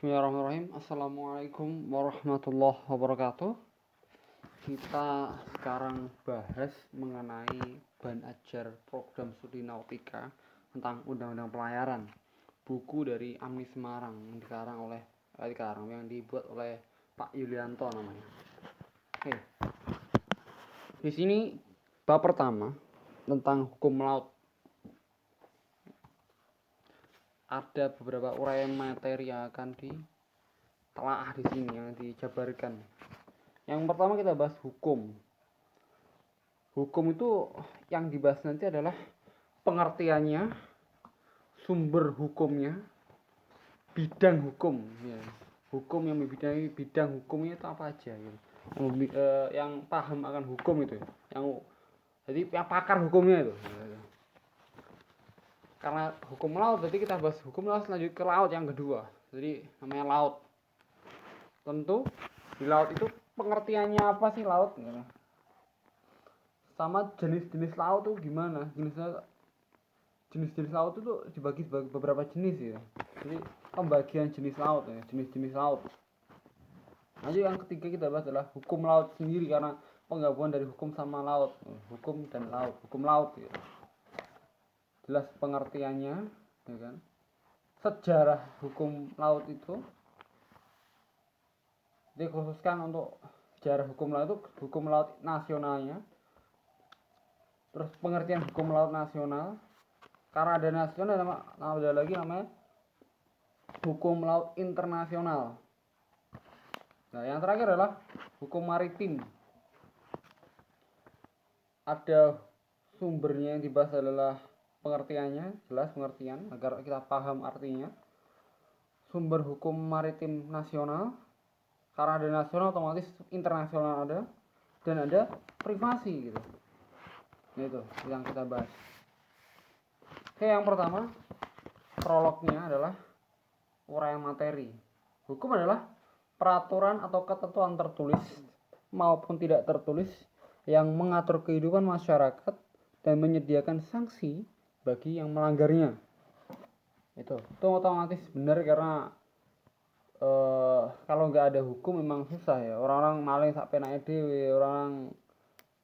Bismillahirrahmanirrahim. Assalamualaikum warahmatullahi wabarakatuh. Kita sekarang bahas mengenai bahan ajar program studi nautika tentang undang-undang pelayaran. Buku dari AMNI Semarang yang dibuat oleh Pak Yulianto namanya. Oke. Di sini bab pertama tentang hukum laut. Ada beberapa uraian materi yang akan ditelaah di sini yang dijabarkan. Yang pertama kita bahas hukum. Hukum itu yang dibahas nanti adalah pengertiannya, sumber hukumnya, bidang hukum. Ya. Hukum yang membidangi bidang hukumnya itu apa aja? Gitu. Yang paham akan hukum itu, jadi yang pakar hukumnya itu. Karena hukum laut, jadi kita bahas hukum laut, lanjut ke laut yang kedua. Jadi namanya laut. Tentu di laut itu pengertiannya apa sih laut? Sama jenis-jenis laut tuh gimana? Jenis-jenis laut itu dibagi beberapa jenis ya. Jadi pembagian jenis laut ya, jenis-jenis laut. Nanti yang ketiga kita bahas adalah hukum laut sendiri karena penggabungan dari hukum sama laut, hukum dan laut, hukum laut ya. Jelas pengertiannya, ya kan? Sejarah hukum laut itu dikhususkan untuk sejarah hukum laut itu hukum laut nasionalnya. Terus pengertian hukum laut nasional, karena ada nasional ada lagi namanya hukum laut internasional. Nah, yang terakhir adalah hukum maritim. Ada sumbernya yang dibahas adalah pengertiannya, jelas pengertian agar kita paham artinya. Sumber hukum maritim nasional, karena ada nasional otomatis internasional ada, dan ada privasi gitu. Nah, itu yang kita bahas. Oke, yang pertama prolognya adalah uraian materi. Hukum adalah peraturan atau ketentuan tertulis maupun tidak tertulis yang mengatur kehidupan masyarakat dan menyediakan sanksi bagi yang melanggarnya. Itu otomatis benar karena kalau nggak ada hukum memang susah ya. Orang-orang maling sampai naik dewe, orang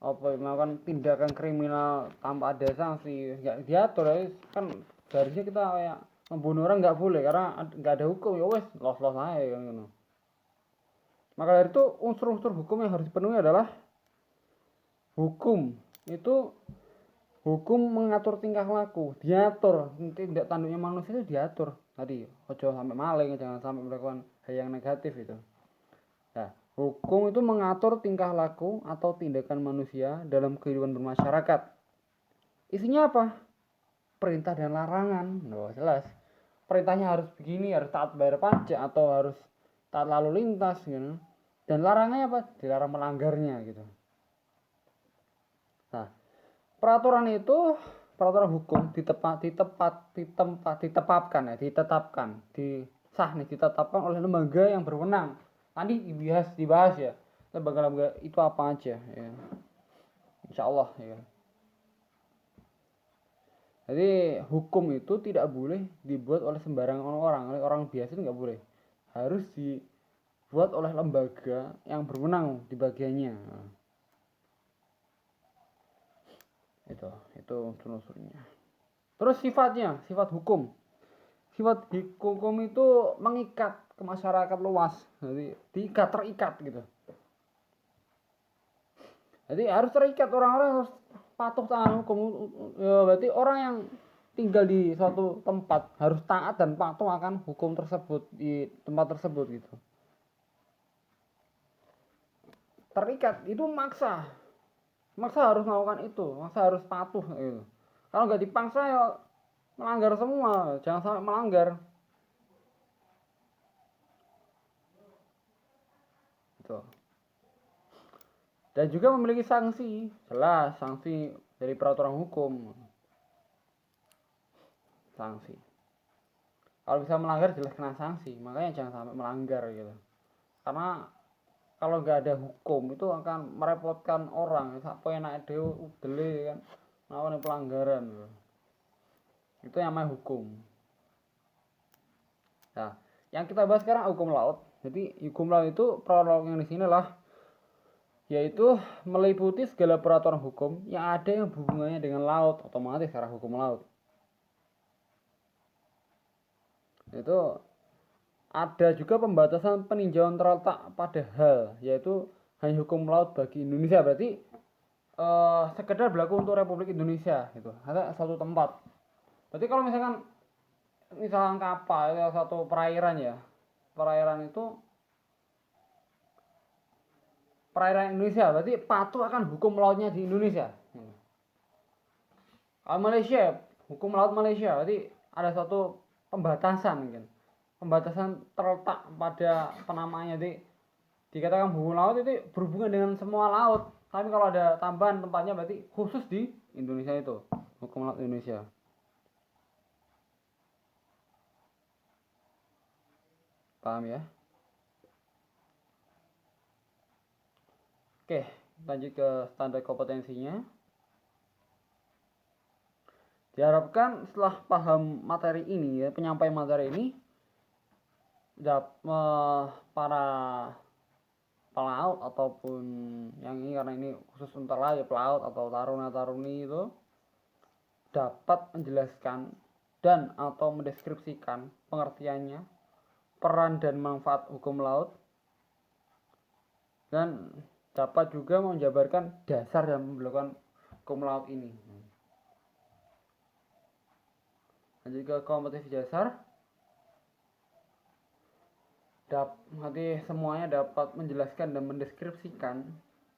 melakukan tindakan kriminal tanpa ada sanksi, nggak diatur ya. Kan seharusnya kita kayak membunuh orang nggak boleh karena nggak ada hukum, ya wes los aja kan gitu. Maka dari itu unsur-unsur hukum yang harus dipenuhi adalah hukum itu mengatur tingkah laku, diatur tindak tanduknya manusia itu diatur. Tadi ojo sampai maling, jangan sampai melakukan hal yang negatif itu. Nah, hukum itu mengatur tingkah laku atau tindakan manusia dalam kehidupan bermasyarakat. Isinya apa? Perintah dan larangan. Jelas. Perintahnya harus begini, harus taat bayar pajak atau harus taat lalu lintas gitu. Dan larangannya apa? Dilarang melanggarnya gitu. Nah, peraturan hukum ditetapkan oleh lembaga yang berwenang. Tadi dibahas ya, lembaga itu apa aja ya. Insyaallah ya. Jadi hukum itu tidak boleh dibuat oleh sembarang orang, oleh orang biasa itu nggak boleh. Harus dibuat oleh lembaga yang berwenang di bagiannya. Itu unsur-unsurnya. Terus sifat hukum. Sifat hukum itu mengikat ke masyarakat luas. Jadi terikat gitu. Jadi harus terikat, orang-orang harus patuh taat hukum. Ya, berarti orang yang tinggal di suatu tempat harus taat dan patuh akan hukum tersebut di tempat tersebut gitu. Terikat itu maksa harus melakukan itu, maksa harus patuh gitu. Kalau nggak dipaksa ya melanggar semua, jangan sampai melanggar. Gitu. Dan juga memiliki sanksi, jelas sanksi dari peraturan hukum. Sanksi. Kalau bisa melanggar jelas kena sanksi, makanya jangan sampai melanggar gitu. Karena kalau nggak ada hukum itu akan merepotkan orang, sampai enak dewe udele kan, melakukan pelanggaran gitu. Itu yang namanya hukum. Nah, Yang kita bahas sekarang hukum laut. Jadi hukum laut itu prolog yang di sini lah, yaitu meliputi segala peraturan hukum yang ada yang hubungannya dengan laut, otomatis secara hukum laut. Itu ada juga pembatasan peninjauan terletak pada hal, yaitu hanya hukum laut bagi Indonesia. Berarti sekedar berlaku untuk Republik Indonesia gitu. Ada satu tempat. Berarti kalau misalkan kapal itu satu perairan ya, perairan itu perairan Indonesia, berarti patuh akan hukum lautnya di Indonesia. Kalau Malaysia, hukum laut Malaysia, berarti ada satu pembatasan mungkin. Pembatasan terletak pada penamanya, jadi dikatakan hukum laut itu berhubungan dengan semua laut. Tapi kalau ada tambahan tempatnya berarti khusus di Indonesia itu, hukum laut Indonesia. Paham ya? Oke, lanjut ke standar kompetensinya. Diharapkan setelah paham materi ini ya, penyampaian materi ini, para pelaut ataupun yang ini, karena ini khusus untuk pelaut atau taruna-taruni itu dapat menjelaskan dan atau mendeskripsikan pengertiannya, peran dan manfaat hukum laut, dan dapat juga menjabarkan dasar dan pembentukan hukum laut ini. Lanjut ke kompetensi dasar. Nanti semuanya dapat menjelaskan dan mendeskripsikan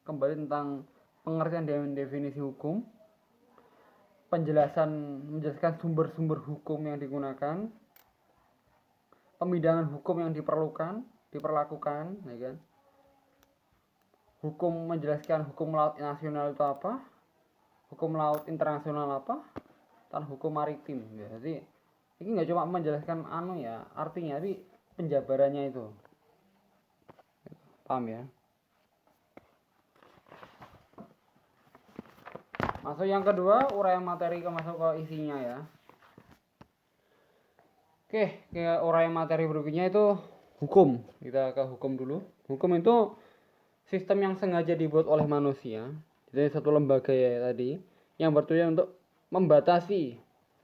kembali tentang pengertian dan definisi hukum, menjelaskan sumber-sumber hukum yang digunakan, pemidangan hukum yang diperlakukan, ya kan? Hukum, menjelaskan hukum laut nasional itu apa, hukum laut internasional apa, dan hukum maritim. Ya. Jadi ini nggak cuma menjelaskan artinya, tapi penjabarannya itu. Paham ya? Masuk yang kedua, uraian materi, masuk ke isinya ya. Oke, ke uraian materi berikutnya itu hukum. Kita ke hukum dulu. Hukum itu sistem yang sengaja dibuat oleh manusia, jadi satu lembaga ya tadi, yang bertujuan untuk membatasi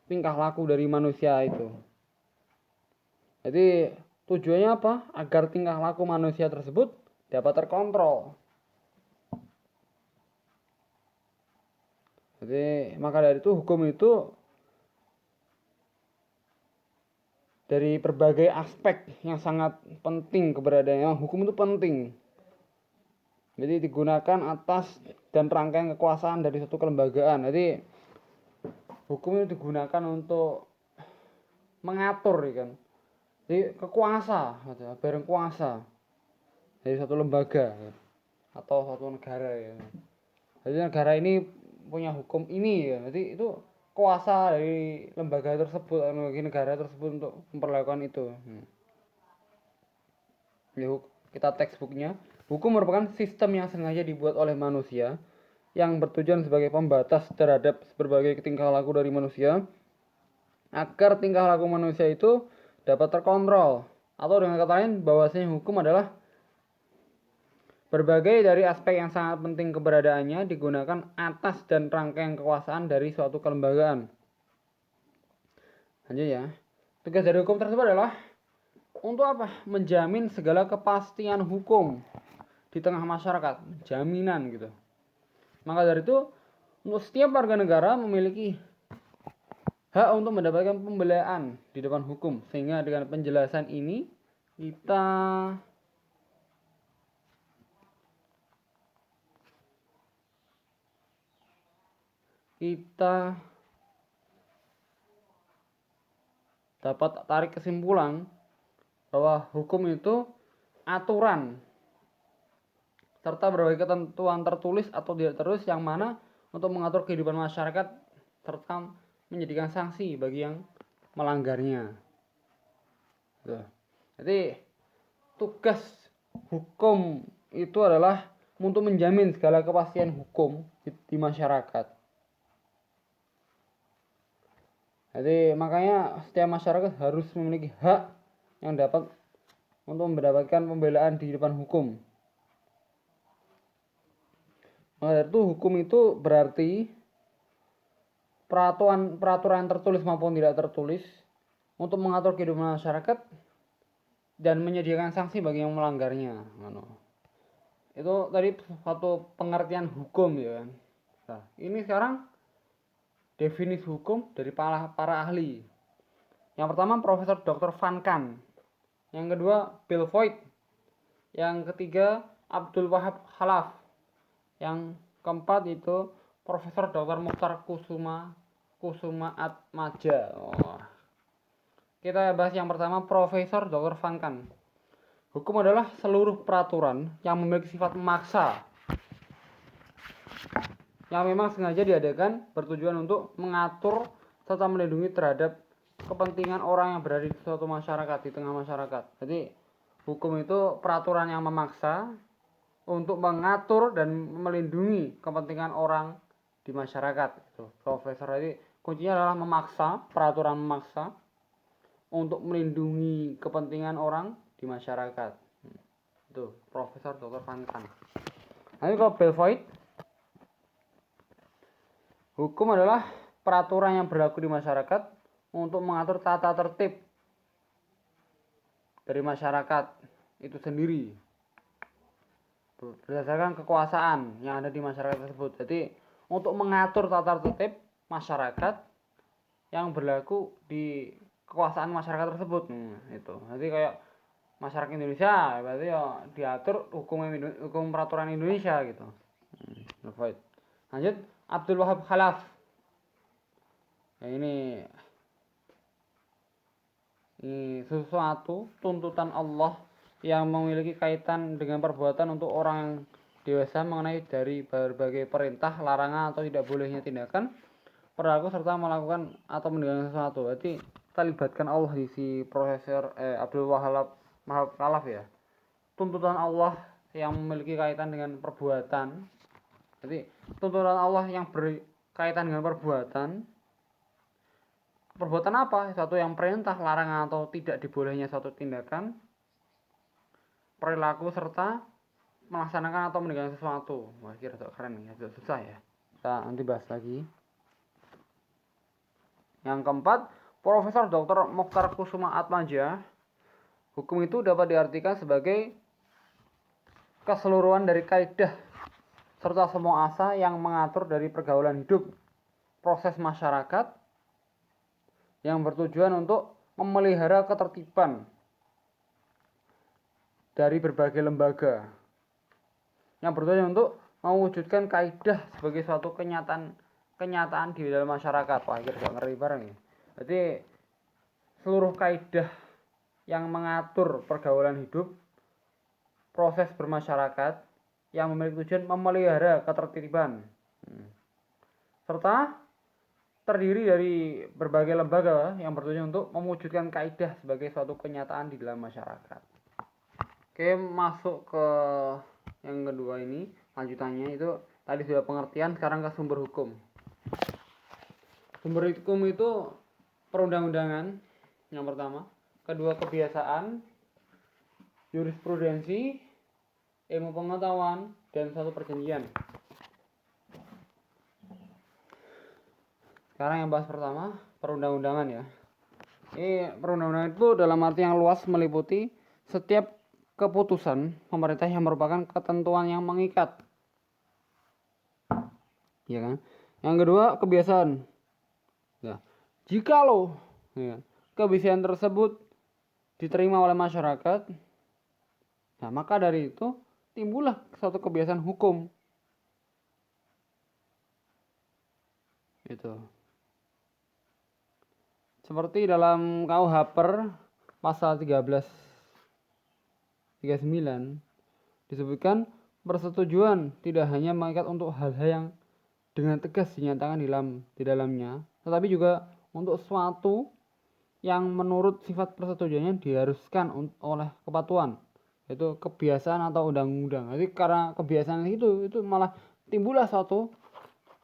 tingkah laku dari manusia itu. Jadi tujuannya apa? Agar tingkah laku manusia tersebut dapat terkontrol. Jadi maka dari itu hukum itu dari berbagai aspek yang sangat penting keberadaannya. Hukum itu penting. Jadi digunakan atas dan rangkaian kekuasaan dari suatu kelembagaan. Jadi hukum itu digunakan untuk mengatur, ya kan? Jadi bareng kuasa dari suatu lembaga ya, atau suatu negara ya. Jadi negara ini punya hukum ini ya. Jadi itu kuasa dari lembaga tersebut, negara tersebut untuk memperlakukan itu. Kita textbooknya. Hukum merupakan sistem yang sengaja dibuat oleh manusia yang bertujuan sebagai pembatas terhadap berbagai tingkah laku dari manusia agar tingkah laku manusia itu dapat terkontrol. Atau dengan kata lain, bahwasanya hukum adalah berbagai dari aspek yang sangat penting keberadaannya digunakan atas dan rangkaian kekuasaan dari suatu kelembagaan. Lanjut ya. Tugas dari hukum tersebut adalah untuk apa? Menjamin segala kepastian hukum di tengah masyarakat, jaminan gitu. Maka dari itu, untuk setiap warga negara memiliki hak untuk mendapatkan pembelaan di depan hukum. Sehingga dengan penjelasan ini kita dapat tarik kesimpulan bahwa hukum itu aturan serta berbagai ketentuan tertulis atau tidak tertulis yang mana untuk mengatur kehidupan masyarakat serta menjadikan sanksi bagi yang melanggarnya. Jadi tugas hukum itu adalah untuk menjamin segala kepastian hukum di masyarakat. Jadi makanya setiap masyarakat harus memiliki hak yang dapat untuk mendapatkan pembelaan di depan hukum. Maka itu hukum itu berarti peraturan tertulis maupun tidak tertulis untuk mengatur kehidupan masyarakat dan menyediakan sanksi bagi yang melanggarnya. Itu tadi suatu pengertian hukum ya kan. Nah, ini sekarang definisi hukum dari para ahli. Yang pertama Profesor Dr. Van Kan, yang kedua Bill Voigt, yang ketiga Abdul Wahab Khalaf, yang keempat itu Profesor Dr. Mukhtar Kusuma Atmaja. Kita bahas yang pertama Profesor Dr. Van Kan. Hukum adalah seluruh peraturan yang memiliki sifat memaksa yang memang sengaja diadakan bertujuan untuk mengatur serta melindungi terhadap kepentingan orang yang berada di suatu masyarakat, di tengah masyarakat. Jadi hukum itu peraturan yang memaksa untuk mengatur dan melindungi kepentingan orang di masyarakat. Itu Profesor, jadi kuncinya adalah memaksa, peraturan memaksa untuk melindungi kepentingan orang di masyarakat. Itu Profesor Dr. Van Kan. Nanti kalau Bill Voigt, hukum adalah peraturan yang berlaku di masyarakat untuk mengatur tata tertib dari masyarakat itu sendiri berdasarkan kekuasaan yang ada di masyarakat tersebut. Jadi untuk mengatur tata tertib masyarakat yang berlaku di kekuasaan masyarakat tersebut. Itu. Jadi kayak masyarakat Indonesia berarti ya diatur hukum peraturan Indonesia gitu. Lanjut Abdul Wahab Khalaf. Nah, ini sesuatu tuntutan Allah yang memiliki kaitan dengan perbuatan untuk orang yang dewasa mengenai dari berbagai perintah, larangan atau tidak bolehnya tindakan, perilaku serta melakukan atau meninggalkan sesuatu. Berarti kita libatkan Allah di si Profesor Abdul Wahab Khalaf ya. Tuntutan Allah yang memiliki kaitan dengan perbuatan. Jadi tuntutan Allah yang berkaitan dengan perbuatan apa? Satu yang perintah, larangan atau tidak dibolehnya suatu tindakan, perilaku serta melaksanakan atau meninggalkan sesuatu. Wah, kira keren ya, agak susah ya. Kita nanti bahas lagi. Yang keempat, Profesor Dr. Mukhtar Kusuma Atmaja, hukum itu dapat diartikan sebagai keseluruhan dari kaidah serta semua asa yang mengatur dari pergaulan hidup, proses masyarakat yang bertujuan untuk memelihara ketertiban dari berbagai lembaga yang bertujuan untuk mewujudkan kaidah sebagai suatu kenyataan di dalam masyarakat. Wah, kita ngeri bareng ya. Jadi seluruh kaidah yang mengatur pergaulan hidup, proses bermasyarakat yang memiliki tujuan memelihara ketertiban serta terdiri dari berbagai lembaga yang bertujuan untuk mewujudkan kaidah sebagai suatu kenyataan di dalam masyarakat. Oke, masuk ke yang kedua ini, lanjutannya itu tadi sudah pengertian, sekarang ke sumber hukum. Sumber hukum itu perundang-undangan yang pertama, kedua kebiasaan, jurisprudensi, ilmu pengetahuan, dan satu perjanjian. Sekarang yang bahas pertama, perundang-undangan ya. Ini perundang-undangan itu dalam arti yang luas meliputi setiap keputusan pemerintah yang merupakan ketentuan yang mengikat. Ya kan? Yang kedua, kebiasaan. Ya. Jikalau ya, kebiasaan tersebut diterima oleh masyarakat, nah maka dari itu timbullah suatu kebiasaan hukum. Itu. Seperti dalam KUH per pasal 1339 disebutkan persetujuan tidak hanya mengikat untuk hal-hal yang dengan tegas dinyatakan di dalamnya, tetapi juga untuk sesuatu yang menurut sifat persetujuannya diharuskan oleh kepatuhan, yaitu kebiasaan atau undang-undang. Jadi karena kebiasaan itu malah timbullah suatu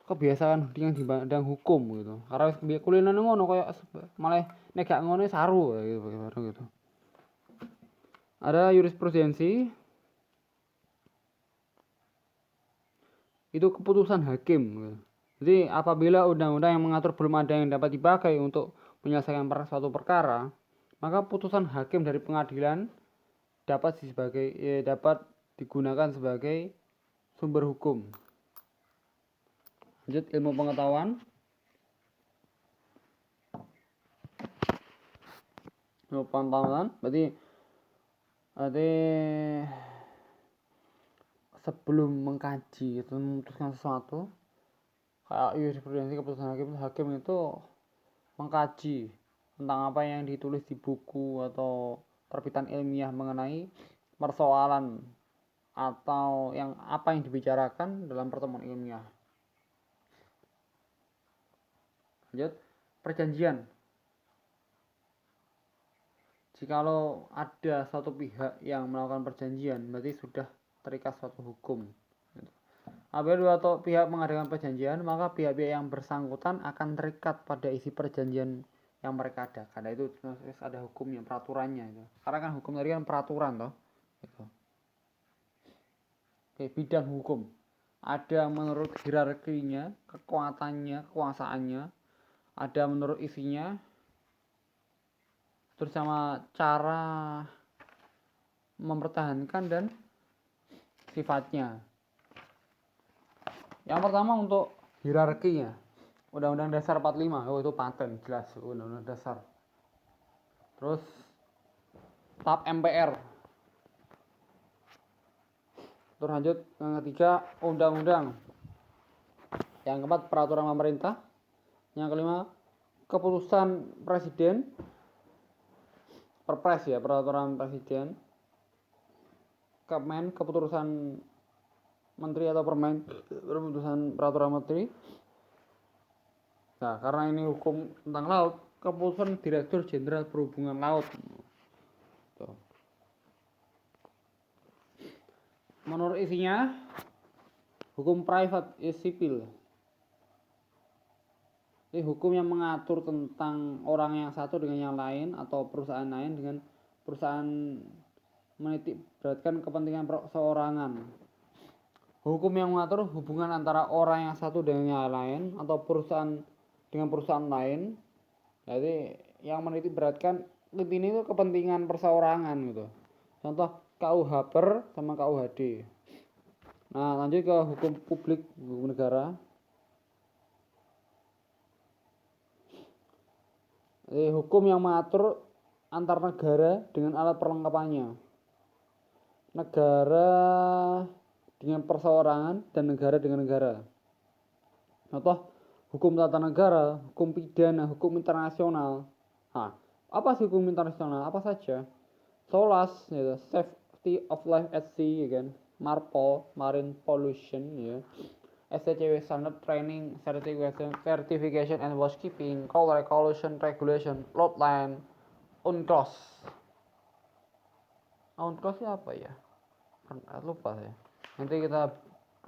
kebiasaan yang dibandang hukum gitu. Karena kuliner ngono kayak malah nek gak ngono saru gitu. Ada jurisprudensi, itu keputusan hakim. Jadi apabila undang-undang yang mengatur belum ada yang dapat dipakai untuk menyelesaikan suatu perkara, maka putusan hakim dari pengadilan dapat digunakan sebagai sumber hukum. Lanjut, ilmu pengetahuan. Ilmu pengetahuan berarti sebelum mengkaji atau memutuskan sesuatu, kayak jurisprudensi, keputusan hakim itu mengkaji tentang apa yang ditulis di buku atau terbitan ilmiah mengenai persoalan atau apa yang dibicarakan dalam pertemuan ilmiah. Lanjut, perjanjian. Jikalau ada suatu pihak yang melakukan perjanjian, berarti sudah terikat suatu hukum. Apabila dua pihak mengadakan perjanjian, maka pihak-pihak yang bersangkutan akan terikat pada isi perjanjian yang mereka adakan. Karena itu ada hukumnya, peraturannya itu. Karena kan hukum tadi kan peraturan toh. Gitu. Oke, bidang hukum. Ada menurut hierarkinya, kekuatannya, kekuasaannya, ada menurut isinya, terus sama cara mempertahankan dan sifatnya. Yang pertama untuk hierarkinya, Undang-Undang Dasar 45, itu paten jelas, Undang-Undang Dasar. Terus TAP MPR. Terus lanjut yang ketiga, undang-undang. Yang keempat, peraturan pemerintah. Yang kelima, keputusan presiden. Perpres ya, peraturan presiden. Kemen, keputusan menteri atau permen, keputusan peraturan menteri. Nah, karena ini hukum tentang laut, keputusan Direktur Jenderal Perhubungan Laut. Tuh. Menurut isinya, hukum private is civil. Ini hukum yang mengatur tentang orang yang satu dengan yang lain atau perusahaan lain dengan perusahaan menitik beratkan kepentingan perorangan. Hukum yang mengatur hubungan antara orang yang satu dengan yang lain atau perusahaan dengan perusahaan lain. Jadi yang menitik beratkan ini itu kepentingan perseorangan gitu. Contoh KUH per sama KUHD. Nah, lanjut ke hukum publik, hukum negara. Hukum yang mengatur antar negara dengan alat perlengkapannya. Negara dengan perseorangan dan negara dengan negara. Contoh hukum tata negara, hukum pidana, hukum internasional. Nah, apa sih hukum internasional? Apa saja? SOLAS, ya, Safety of Life at Sea, ya kan? MARPOL, Marine Pollution, ya. STCW, Standard Training Certification and Housekeeping, Coal Regulation, Loadline, UNCLOS. UNCLOS itu apa ya? Lupa saya. Nanti kita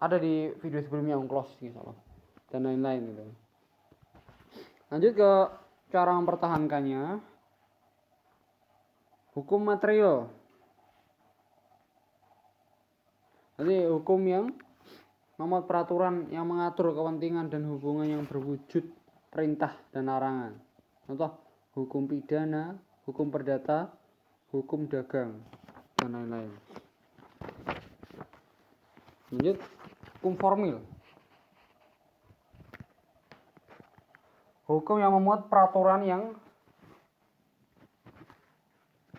ada di video sebelumnya UNCLOS gitu dan lain-lain gitu. Lanjut ke cara mempertahankannya. Hukum material. Jadi hukum yang memuat peraturan yang mengatur kepentingan dan hubungan yang berwujud perintah dan larangan. Contoh hukum pidana, hukum perdata, hukum dagang dan lain-lain. Lanjut, hukum formil. Hukum yang memuat peraturan yang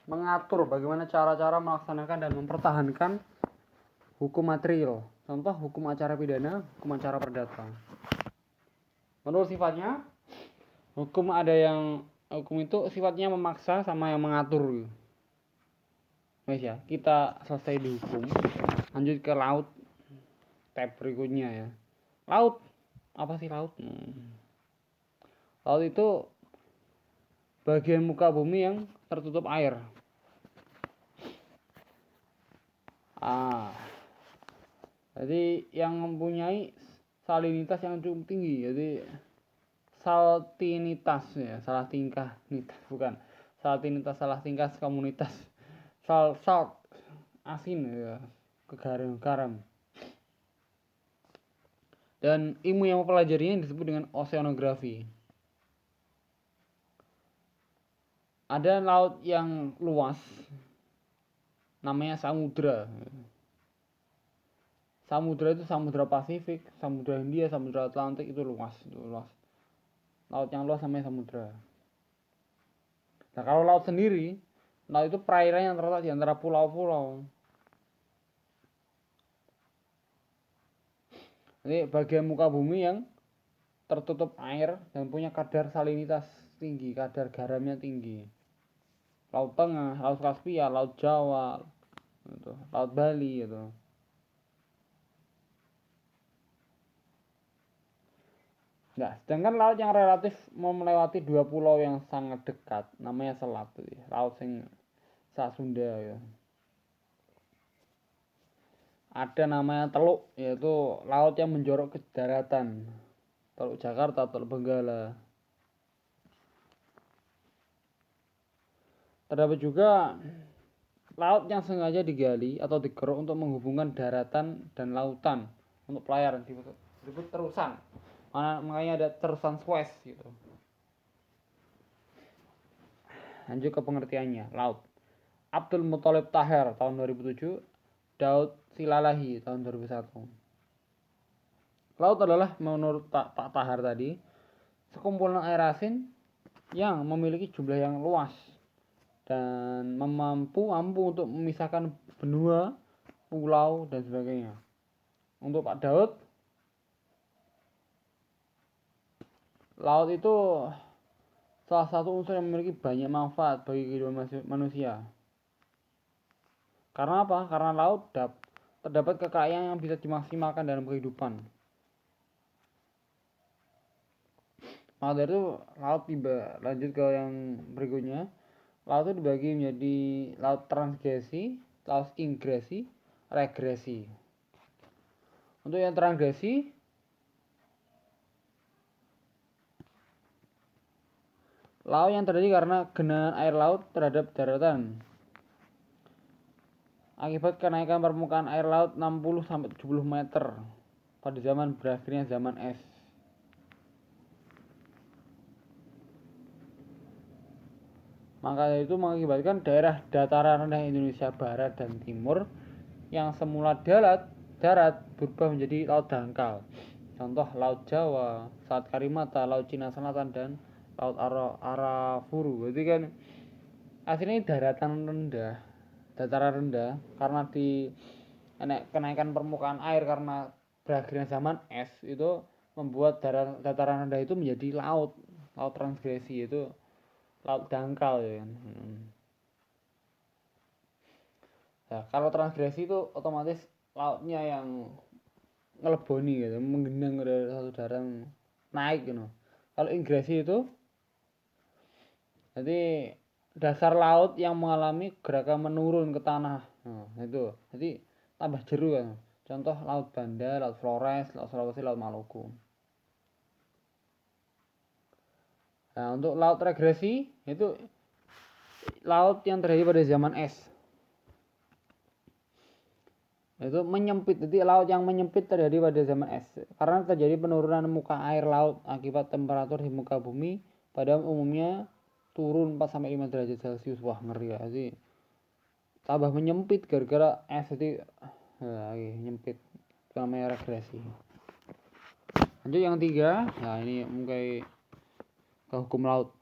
mengatur bagaimana cara-cara melaksanakan dan mempertahankan hukum material. Contoh hukum acara pidana, hukum acara perdata. Menurut sifatnya, hukum itu sifatnya memaksa sama yang mengatur. Wes ya, kita selesai di hukum. Lanjut ke laut. Tab berikutnya ya. Laut. Apa sih laut? Laut itu bagian muka bumi yang tertutup air. Jadi yang mempunyai salinitas yang cukup tinggi. Jadi saltinitas ya, salah tingkah nitas bukan. Saltinitas salah tingkah komunitas. salt asin ya, garam. Dan ilmu yang mempelajarinya disebut dengan oceanografi. Ada laut yang luas, namanya samudra. Samudra itu Samudra Pasifik, Samudra Hindia, Samudra Atlantik itu luas. Laut yang luas namanya samudra. Nah kalau laut sendiri, laut itu perairan yang terletak di antara pulau-pulau. Ini bagian muka bumi yang tertutup air dan punya kadar salinitas tinggi, kadar garamnya tinggi. Laut Tengah, Laut Kaspia, Laut Jawa, gitu. Laut Bali gitu. Nah, sedangkan laut yang relatif melewati dua pulau yang sangat dekat, namanya selat, laut sing Sunda ya. Ada namanya teluk, yaitu laut yang menjorok ke daratan. Teluk Jakarta, Teluk Benggala. Terdapat juga laut yang sengaja digali atau dikeruk untuk menghubungkan daratan dan lautan untuk pelayaran, disebut terusan. Makanya ada terusan Suez gitu. Lanjut ke pengertiannya. Laut. Abdul Muthalib Taher tahun 2007, Daud Silalahi tahun 2001. Laut adalah menurut Pak Tahar tadi sekumpulan air asin yang memiliki jumlah yang luas dan mampu untuk memisahkan benua, pulau dan sebagainya. Untuk Pak Daud, laut itu salah satu unsur yang memiliki banyak manfaat bagi kehidupan manusia. Karena apa? Karena laut terdapat kekayaan yang bisa dimaksimalkan dalam kehidupan. Maka dari itu laut tiba. Lanjut ke yang berikutnya. Laut itu dibagi menjadi laut transgresi, laut ingresi, regresi. Untuk yang transgresi, laut yang terjadi karena genangan air laut terhadap daratan akibat kenaikan permukaan air laut 60-70 meter pada zaman berakhirnya zaman es. Maka itu mengakibatkan daerah dataran rendah Indonesia Barat dan Timur yang semula darat berubah menjadi laut dangkal. Contoh Laut Jawa, Selat Karimata, Laut Cina Selatan dan Laut Arafuru. Berarti kan aslinya dataran rendah karena di kenaikan permukaan air karena berakhirnya zaman es itu membuat dataran rendah itu menjadi laut transgresi, itu laut dangkal ya kan. Nah, kalau transgresi itu otomatis lautnya yang ngeleboni gitu, menggenang dari satu daerah naik gitu. Kalau ingresi itu jadi dasar laut yang mengalami gerakan menurun ke tanah. Nah, itu. Jadi tambah jeru kan. Contoh Laut Banda, Laut Flores, Laut Sulawesi, Laut Maluku. Nah, untuk laut regresi itu laut yang terjadi pada zaman es. Itu menyempit, jadi laut yang menyempit terjadi pada zaman es karena terjadi penurunan muka air laut akibat temperatur di muka bumi pada umumnya turun 4-5 derajat Celcius. Wah ngeri ya, jadi tambah menyempit gara-gara es, jadi nyempit, itu namanya regresi. Lanjut yang 3, nah ini mungkin ke hukum laut.